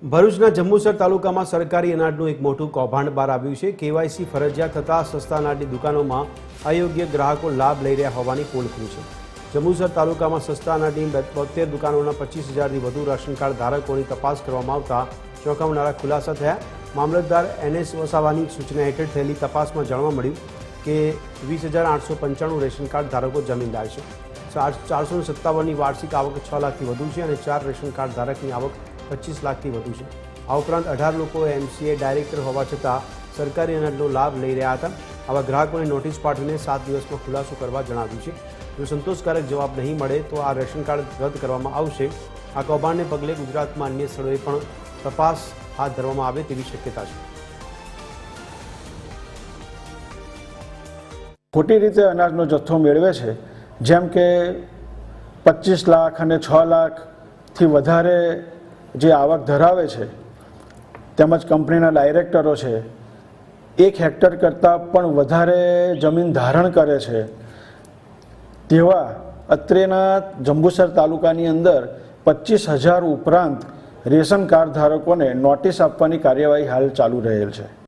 ભરૂચના જંબુસર તાલુકામાં સરકારી અનાજનું એક મોટું કૌભાંડ બહાર આવ્યું છે। કેવાયસી ફરજિયાત થતાં સસ્તા અનાજની દુકાનોમાં અયોગ્ય ગ્રાહકો લાભ લઈ રહ્યા હોવાની પોલ ખુલી છે। જંબુસર તાલુકામાં સસ્તા અનાજની 72 દુકાનોના 25,000થી વધુ રાશન કાર્ડ ધારકોની તપાસ કરવામાં આવતા ચોંકાવનારા ખુલાસા થયા। મામલતદાર NS વસાવાની સૂચના હેઠળ થયેલી તપાસમાં જાણવા મળ્યું કે 20,895 રેશન કાર્ડ ધારકો જમીનદાર છે। 457ની વાર્ષિક આવક 6 લાખથી વધુ છે અને 4 રેશન કાર્ડ ધારકની આવક 25 લાખથી વધુ છે। આ ઉપરાંત 18 લોકો MCA ડાયરેક્ટર હોવા છતાં સરકારી અનાજનો લાભ લઈ રહ્યા હતા। આવા ગ્રાહકોને નોટિસ પાઠવીને 7 દિવસમાં ખુલાસો કરવા જણાવ્યું છે। જો સંતોષકારક જવાબ નહીં મળે તો આ રેશન કાર્ડ રદ કરવામાં આવશે। આ કૌભાંડને પગલે ગુજરાતમાં અન્ય સ્થળોએ પણ તપાસ હાથ ધરવામાં આવે તેવી શક્યતા છે। ખોટી રીતે અનાજનો જથ્થો મેળવે છે, જેમ કે 25 લાખ અને 6 લાખથી વધારે જે આવક ધરાવે છે, તેમજ કંપનીના ડાયરેક્ટરો છે, 1 હેક્ટર કરતાં પણ વધારે જમીન ધારણ કરે છે, તેવા અત્રેના જંબુસર તાલુકાની અંદર 25,000 ઉપરાંત રેશન કાર્ડ ધારકોને નોટિસ આપવાની કાર્યવાહી હાલ ચાલુ રહેલ છે।